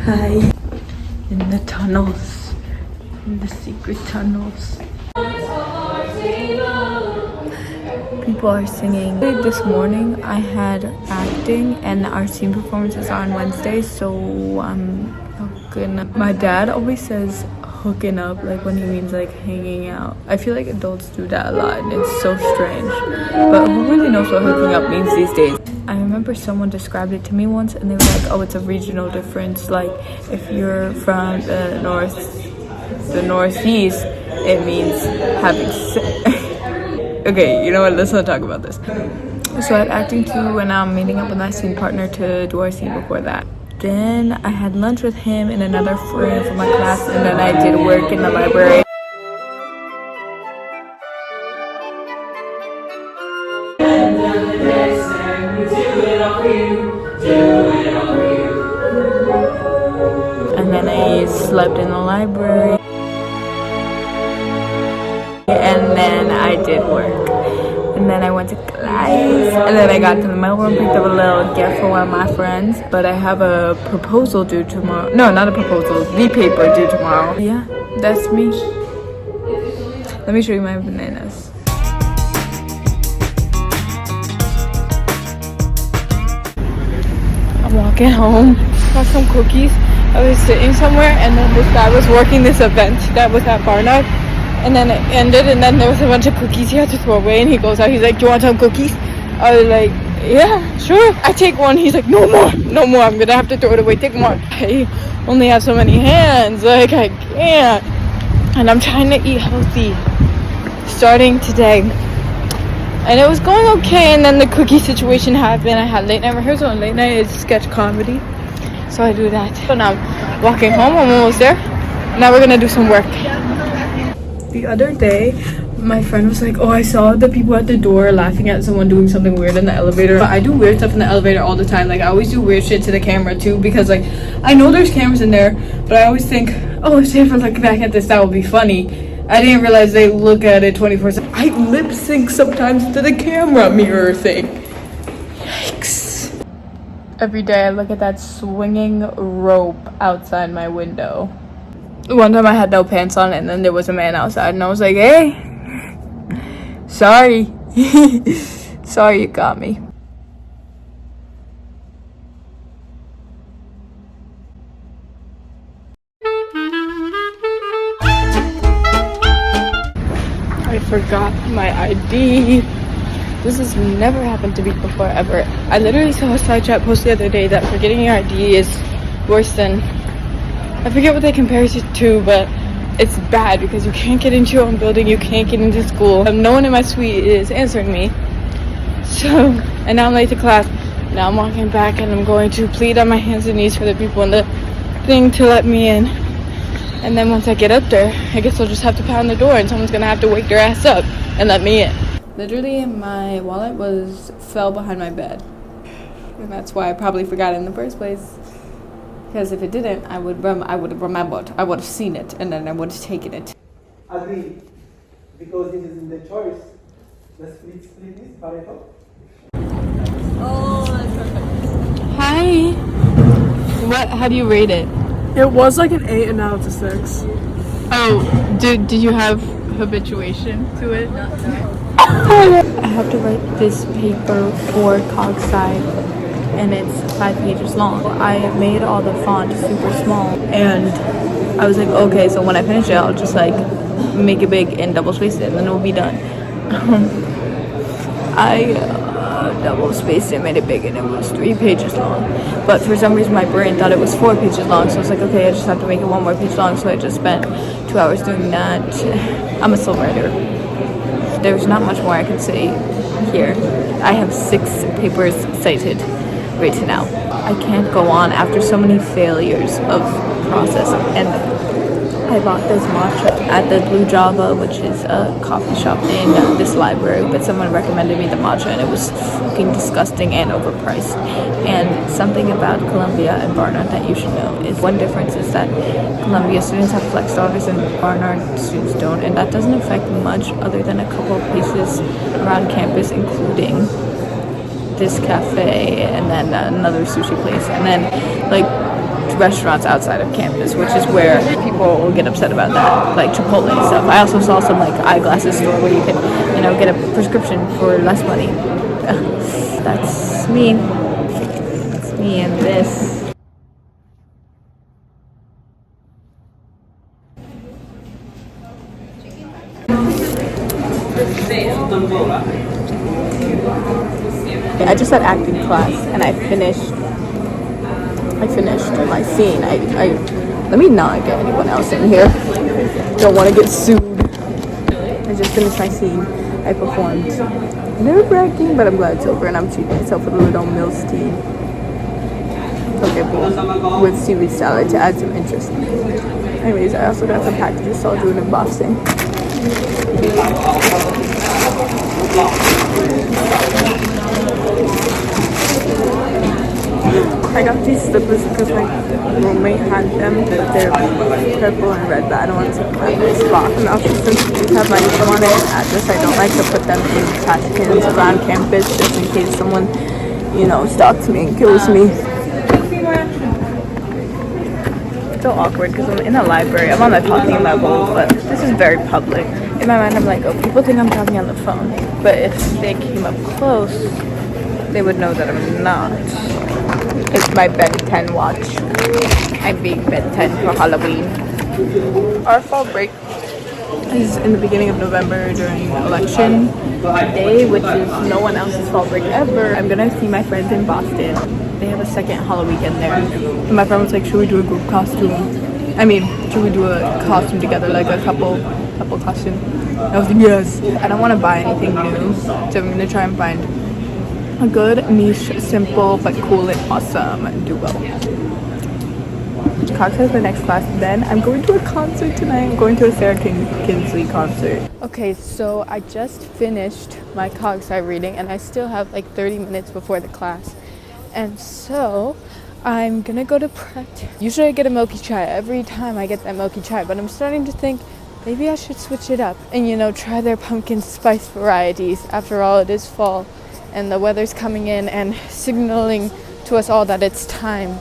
Hi. In the tunnels. In the secret tunnels. People are singing. This morning I had acting and our scene performances are on Wednesday, so I'm hooking up. My dad always says hooking up, like when he means like hanging out. I feel like adults do that a lot and it's so strange. But who really knows what hooking up means these days? I remember someone described it to me once and they were like, oh, it's a regional difference. Like if you're from the northeast, it means having sex. Okay, you know what, let's not talk about this. So I had acting too, and now I'm meeting up with my scene partner to do our scene before that. Then I had lunch with him and another friend from my class, and then I did work in the library. And then I slept in the library. And then I did work. And then I went to class. And then I got to the mailroom, picked up a little gift for one of my friends. But I have a proposal due tomorrow. No, not a proposal. The paper due tomorrow. Yeah, that's me. Let me show you my bananas. I'm walking home. Got some cookies. I was sitting somewhere and then this guy was working this event that was at Barnard. And then it ended, and then there was a bunch of cookies he had to throw away, and he goes out, he's like, do you want some cookies? I was like, yeah, sure. I take one, he's like, no more, I'm gonna have to throw it away, take more. I only have so many hands, like, I can't. And I'm trying to eat healthy, starting today. And it was going okay, and then the cookie situation happened. I had late night rehearsal, and late night is sketch comedy. So I do that. So now I'm walking home, I'm almost there. Now we're gonna do some work. The other day, my friend was like, oh, I saw the people at the door laughing at someone doing something weird in the elevator. But I do weird stuff in the elevator all the time. Like, I always do weird shit to the camera, too. Because, like, I know there's cameras in there. But I always think, oh, if they ever look back at this, that would be funny. I didn't realize they look at it 24/7. I lip sync sometimes to the camera mirror thing. Yikes. Every day I look at that swinging rope outside my window. One time I had no pants on and then there was a man outside and I was like, hey, sorry. Sorry you got me. I forgot my ID. This has never happened to me before, ever. I literally saw a side chat post the other day that forgetting your ID is worse than... I forget what they compare it to, but it's bad because you can't get into your own building, you can't get into school. No one in my suite is answering me. So, and now I'm late to class. Now I'm walking back and I'm going to plead on my hands and knees for the people in the thing to let me in. And then once I get up there, I guess I'll just have to pound the door and someone's gonna have to wake their ass up and let me in. Literally, my wallet fell behind my bed. And that's why I probably forgot it in the first place. Because if it didn't, I would have remembered. I would have seen it, and then I would have taken it. Agree, because it is in the choice. The split is Pareto. Oh, that's perfect. Hi. How do you rate it? It was like an 8 and now it's a 6. Oh, did you have habituation to it? I have to write this paper for Cogside. And it's 5 pages long. I made all the font super small and I was like, okay, so when I finish it, I'll just like make it big and double space it and then it will be done. I double spaced it, made it big, and it was 3 pages long. But for some reason my brain thought it was 4 pages long, so I was like, okay, I just have to make it 1 more page long, so I just spent 2 hours doing that. I'm a slow writer. There's not much more I can say here. I have 6 papers cited right now. I can't go on after so many failures of process. And I bought this matcha at the Blue Java, which is a coffee shop in this library, but someone recommended me the matcha and it was fucking disgusting and overpriced. And something about Columbia and Barnard that you should know is one difference is that Columbia students have flex dollars and Barnard students don't, and that doesn't affect much other than a couple of places around campus, including this cafe and then another sushi place, and then like restaurants outside of campus, which is where people will get upset about that, like Chipotle and stuff. I also saw some like eyeglasses store where you can, get a prescription for less money. That's me. That's me and this. I just had acting class and I finished my scene. I let me not get anyone else in here. Don't want to get sued. I just finished my scene. I performed. Nerve-wracking, but I'm glad it's over and I'm treating myself with a little Mills tea. Okay, cool. With seaweed salad to add some interest. Anyways, I also got some packages, so I'll do an unboxing. I got these slippers because my roommate had them. They're purple and red, but I don't want to have their spot. And also, since these have my name on it and address, I don't like to put them in trash cans around campus just in case someone, stalks me and kills me. It's so awkward because I'm in a library. I'm on the talking level, but this is very public. In my mind, I'm like, oh, people think I'm talking on the phone. But if they came up close, they would know that I'm not. It's my Ben 10 watch. I'm being Ben 10 for Halloween. Our fall break is in the beginning of November during election day, which is no one else's fall break ever. I'm gonna see my friends in Boston. They have a second Halloween weekend there. And my friend was like, should we do a group costume? Should we do a costume together, like a couple costume? I was like, yes. I don't want to buy anything new, so I'm gonna try and find a good, niche, simple, but cool and awesome duo. Cox has the next class, then I'm going to a concert tonight. I'm going to a Sarah Kinsley concert. Okay, so I just finished my Cog Sci reading and I still have like 30 minutes before the class. And so I'm gonna go to Pret. Usually I get a milky chai every time I get that milky chai, but I'm starting to think maybe I should switch it up and try their pumpkin spice varieties. After all, it is fall and the weather's coming in and signaling to us all that it's time.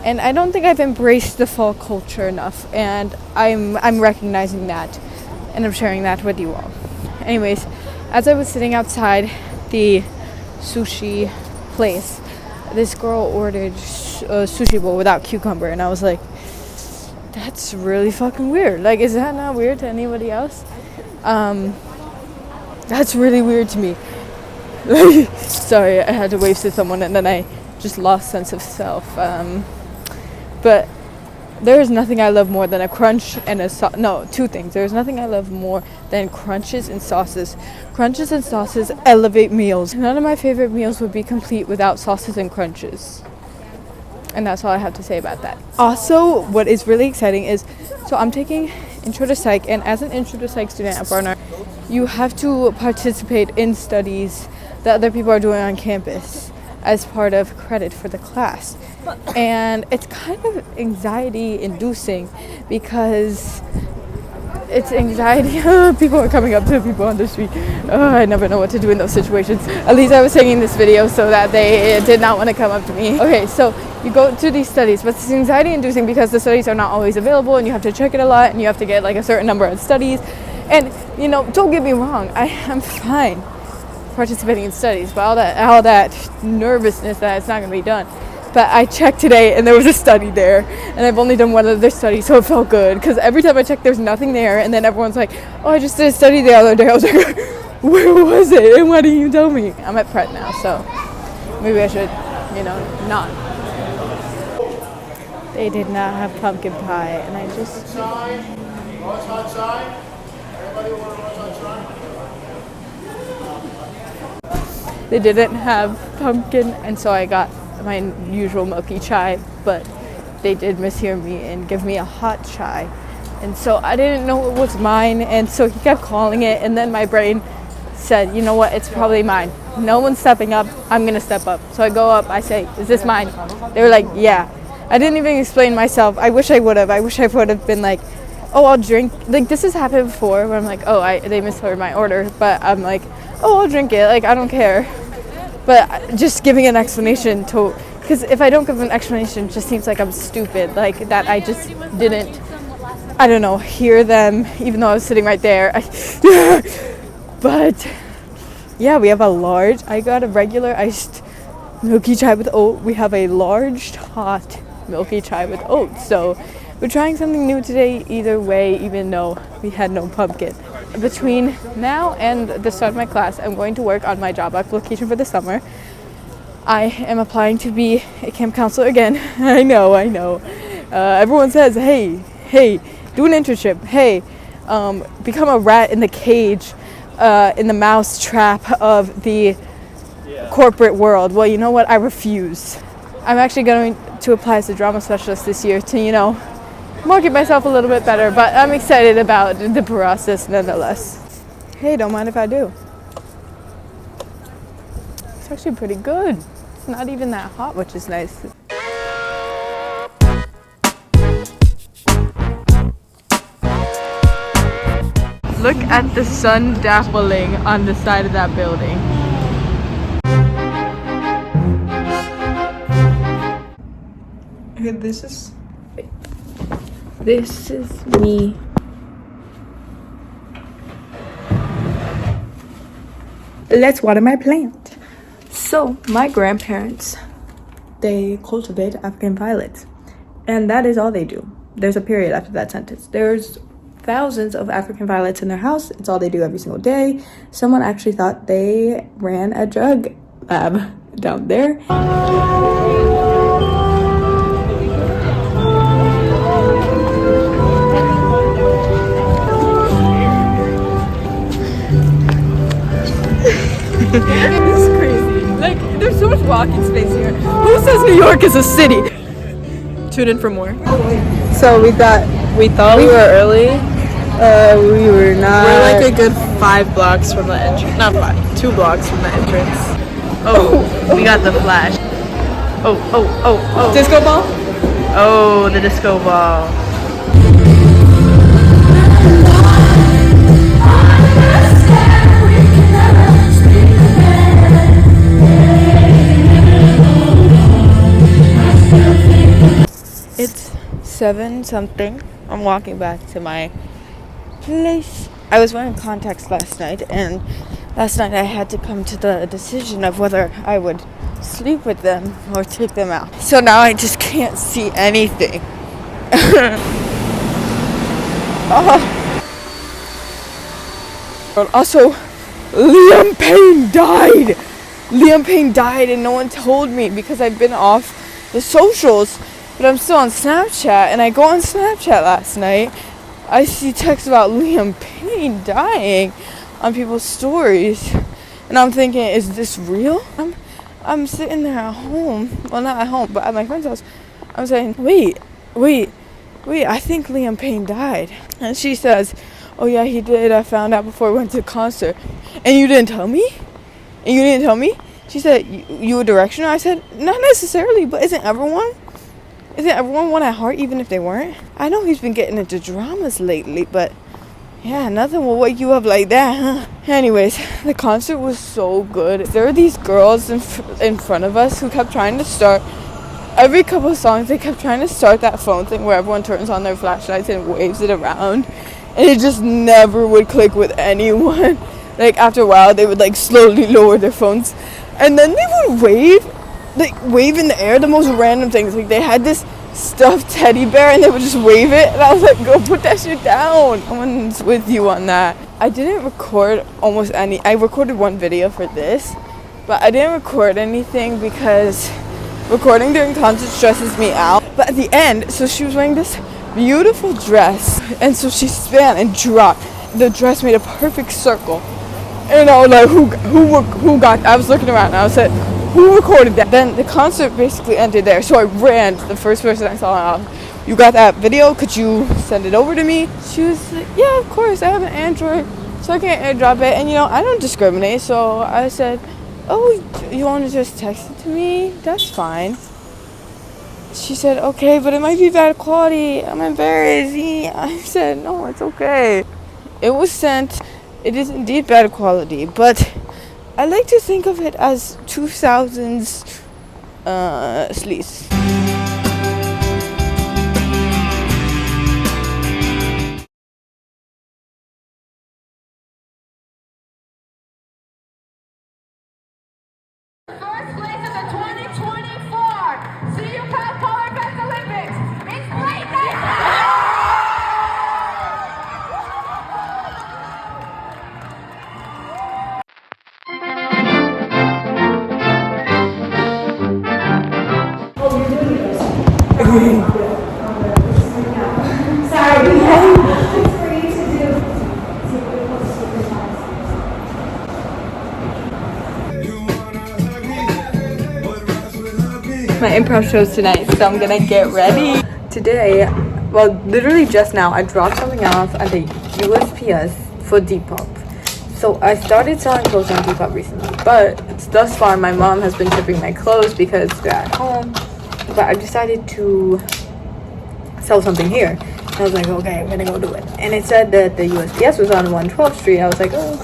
And I don't think I've embraced the fall culture enough, and I'm recognizing that, and I'm sharing that with you all. Anyways, as I was sitting outside the sushi place, this girl ordered a sushi bowl without cucumber, and I was like, that's really fucking weird. Like, is that not weird to anybody else? That's really weird to me. Sorry, I had to wave to someone and then I just lost sense of self. But there is nothing I love more than a crunch and a sauce. No, two things. There's nothing I love more than crunches and sauces. Crunches and sauces elevate meals. None of my favorite meals would be complete without sauces and crunches. And that's all I have to say about that. Also, what is really exciting is, so I'm taking Intro to Psych, and as an Intro to Psych student at Barnard, you have to participate in studies that other people are doing on campus as part of credit for the class. And it's kind of anxiety inducing because it's anxiety. People are coming up to people on the street. I never know what to do in those situations. At least I was taking this video so that they did not want to come up to me. Okay, so you go to these studies, but it's anxiety inducing because the studies are not always available and you have to check it a lot and you have to get like a certain number of studies. And don't get me wrong, I am fine participating in studies, but all that nervousness that it's not going to be done. But I checked today and there was a study there, and I've only done one other study, so it felt good because every time I checked there's nothing there, and then everyone's like, oh, I just did a study the other day. I was like, where was it and why didn't you tell me? I'm at Pret now, so maybe I should not. They did not have pumpkin pie, and I just they didn't have pumpkin, and so I got my usual milky chai, but they did mishear me and give me a hot chai, and so I didn't know it was mine, and so he kept calling it, and then my brain said, you know what, it's probably mine. No one's stepping up, I'm gonna step up. So I go up, I say, is this mine? They were like, yeah. I didn't even explain myself. I wish I would have been like, oh, I'll drink. Like, this has happened before where I'm like, oh, they misheard my order, but I'm like, oh, I'll drink it, like, I don't care. But just giving an explanation because because if I don't give an explanation, it just seems like I'm stupid, like that I just didn't, I don't know, hear them, even though I was sitting right there. But yeah, we have a large, I got a regular iced milky chai with oat. We have a large hot milky chai with oats. So we're trying something new today either way, even though we had no pumpkin. Between now and the start of my class, I'm going to work on my job application for the summer. I am applying to be a camp counselor again. I know. Everyone says, hey, do an internship. Hey, become a rat in the cage, in the mouse trap of the corporate world. Well, you know what? I refuse. I'm actually going to apply as a drama specialist this year to, you know, market myself a little bit better, but I'm excited about the process nonetheless. Hey, don't mind if I do. It's actually pretty good. It's not even that hot, which is nice. Look at the sun dappling on the side of that building. Okay, this is me. Let's water my plant. So my grandparents, they cultivate African violets, and that is all they do. There's a period after that sentence. There's thousands of African violets in their house. It's all they do every single day. Someone actually thought they ran a drug lab down there. This is crazy. Like, there's so much walking space here. Who says New York is a city? Tune in for more. So we thought we were early. We were not. We're like a good 5 blocks from the entrance. Not 5, 2 blocks from the entrance. Oh, we got the flash. Oh. Disco ball? Oh, the disco ball. It's 7 something. I'm walking back to my place. I was wearing contacts last night, and last night I had to come to the decision of whether I would sleep with them or take them out. So now I just can't see anything. Also, Liam Payne died and no one told me because I've been off the socials, but I'm still on Snapchat, and I go on Snapchat last night. I see texts about Liam Payne dying on people's stories, and I'm thinking, is this real? I'm sitting there at home, well, not at home, but at my friend's house. I'm saying, wait, I think Liam Payne died. And she says, oh yeah, he did. I found out before we went to the concert. And you didn't tell me? She said, you a directioner? I said, not necessarily, but isn't everyone one at heart, even if they weren't? I know he's been getting into dramas lately, but yeah, nothing will wake you up like that, huh? Anyways, the concert was so good. There were these girls in front of us who kept trying to start, every couple of songs, they kept trying to start that phone thing where everyone turns on their flashlights and waves it around. And it just never would click with anyone. Like, after a while, they would, like, slowly lower their phones. And then they would wave in the air, the most random things. Like, they had this stuffed teddy bear and they would just wave it, and I was like, go put that shit down. Someone's with you on that. I didn't record I recorded one video for this, but I didn't record anything because recording during concerts stresses me out. But at the end, so she was wearing this beautiful dress, and so she span and dropped. The dress made a perfect circle, and I was like, who got, I was looking around and I said, who recorded that? Then the concert basically ended there, so I ran to the first person I saw. You got that video? Could you send it over to me? She was like, yeah, of course, I have an Android, so I can airdrop it, and I don't discriminate. So I said, oh, you want to just text it to me? That's fine. She said, okay, but it might be bad quality, I'm embarrassed. I said, no, it's okay. It was sent. It is indeed bad quality, but I like to think of it as 2000s sleaze. First place in the 2024 CU Power Fest Olympics. It's Clayton! My improv show's tonight, so I'm gonna get ready. Today, well, literally just now, I dropped something off at the USPS for Depop. So I started selling clothes on Depop recently, but thus far my mom has been shipping my clothes because they're at home. But I decided to sell something here. And I was like, okay, I'm gonna go do it. And it said that the USPS was on 112th Street. I was like, oh,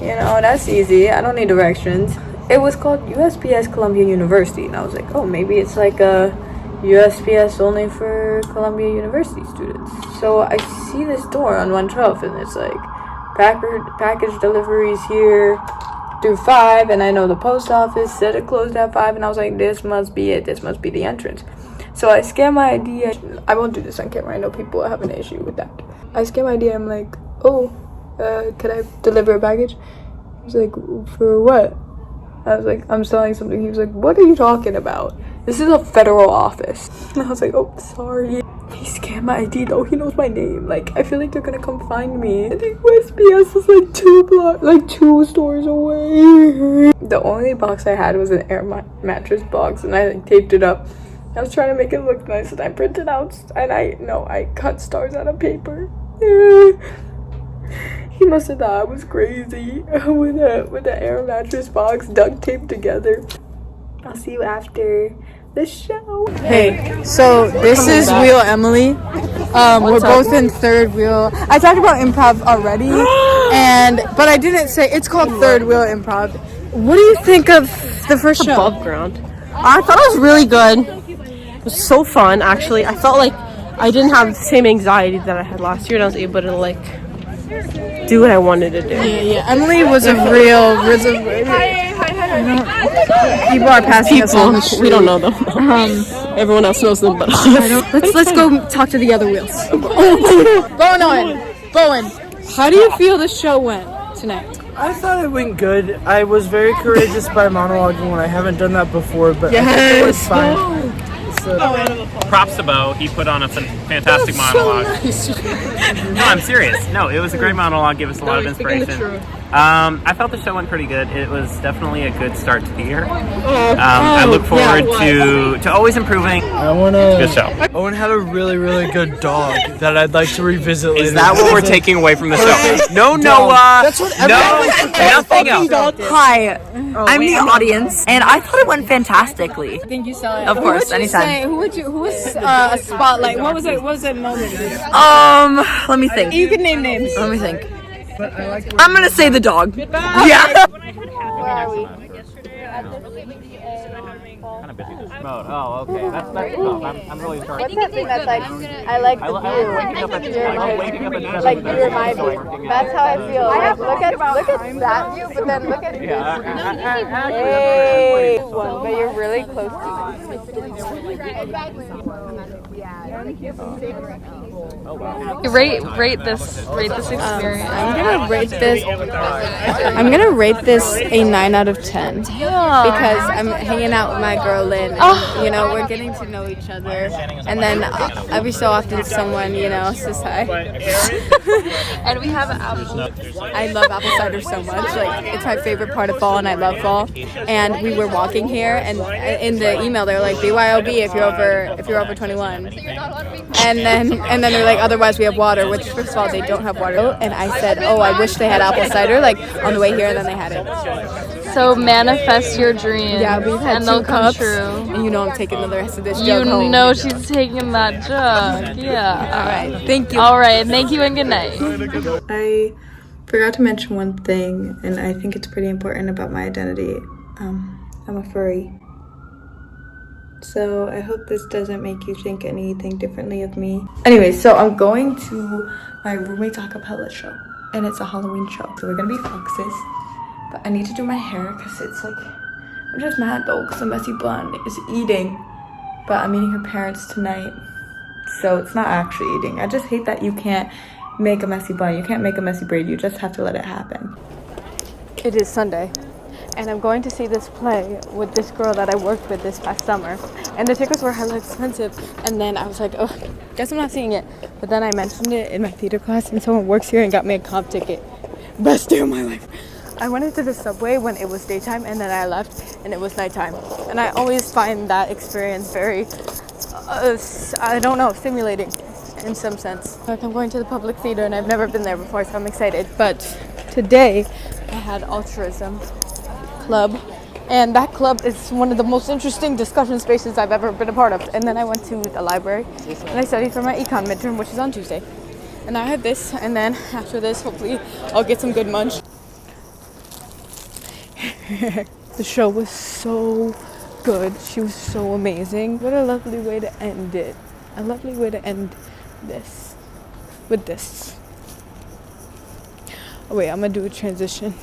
you know, that's easy. I don't need directions. It was called USPS Columbia University, and I was like, oh, maybe it's like a USPS only for Columbia University students. So I see this door on 112th, and it's like package deliveries here through 5, and I know the post office said it closed at 5, and I was like, this must be it. This must be the entrance. So I scanned my ID. I won't do this on camera. I know people have an issue with that. I scanned my ID. I'm like, oh, could I deliver a package? He was like, for what? I was like, I'm selling something. He was like, what are you talking about? This is a federal office. And I was like, oh, sorry. He scanned my ID though. He knows my name. Like, I feel like they're gonna come find me. I think USPS is like 2 stores away. The only box I had was an air mattress box, and I like taped it up. I was trying to make it look nice, and I printed out, and I cut stars out of paper. He must have thought I was crazy with the air mattress box duct taped together. I'll see you after the show. Hey, so this is Wheel Emily. We're both in third wheel. I talked about improv already, but I didn't say it's called third wheel improv. What do you think of the first show? Above ground. I thought it was really good. It was so fun, actually. I felt like I didn't have the same anxiety that I had last year, and I was able to like do what I wanted to do. Yeah. Emily was a real. People are passing us on the street. We don't know them. Everyone else knows them, but Let's go talk to the other wheels. Bowen, how do you feel the show went tonight? I thought it went good. I was very courageous by monologuing when I haven't done that before, but I think it was fine. Props to Bo. He put on a fantastic monologue. No, I'm serious. No, it was a great monologue. Gave us a lot of inspiration. I felt the show went pretty good. It was definitely a good start to the year. I look forward to always improving. Good show. Owen had a really, really good dog that I'd like to revisit later. Is that what we're taking away from the show? No, Noah. That's what nothing else. Hi, I'm the audience, and I thought it went fantastically. Think you saw it? Of course, anytime. Who was a spotlight? What was it? What was it moment? Let me think. You can name names. Let me think. I'm gonna say the dog. Yeah. Where are we? Oh, okay. That's tough. I'm really sorry. What's that thing that's like, I like the view. Like, you remind me. That's how I feel. Like, look at that view, but then look at this. Hey, but you're really close to Rate this experience. I'm gonna rate this a 9 out of 10. Because I'm hanging out with my girl Lynn, and, you know, we're getting to know each other, and then every so often someone, you know, says hi. And we have apple. I love apple cider so much. Like, it's my favorite part of fall, and I love fall. And we were walking here, and in the email they were like, BYOB if you're over 21. And then they're like, otherwise we have water, which first of all they don't have water. And I said, oh, I wish they had apple cider, like on the way here, and then they had it. So manifest your dreams. Yeah, we've had and 2 they'll come cups, true. and you know I'm taking the rest of this jug home. You know she's taking that jug. Yeah. All right. Thank you. All right. Thank you and good night. I forgot to mention one thing, and I think it's pretty important about my identity. I'm a furry. So I hope this doesn't make you think anything differently of me. Anyway, so I'm going to my roommate's acapella show, and it's a Halloween show. So we're gonna be foxes, but I need to do my hair because it's like, I'm just mad though because the messy blonde is eating, but I'm meeting her parents tonight, so it's not actually eating. I just hate that you can't make a messy bun, you can't make a messy braid, you just have to let it happen. It is Sunday, and I'm going to see this play with this girl that I worked with this past summer, and the tickets were hella expensive, and then I was like, oh, guess I'm not seeing it. But then I mentioned it in my theater class, and someone works here and got me a comp ticket. Best day of my life. I went into the subway when it was daytime, and then I left and it was nighttime, and I always find that experience very I don't know, stimulating in some sense. Like, I'm going to the public theater and I've never been there before, so I'm excited. But today I had altruism club, and that club is one of the most interesting discussion spaces I've ever been a part of. And then I went to the library and I studied for my econ midterm, which is on Tuesday. And I had this, and then after this, hopefully I'll get some good munch. The show was so good. She was so amazing. What a lovely way to end it. A lovely way to end this with this. Oh wait, I'm gonna do a transition.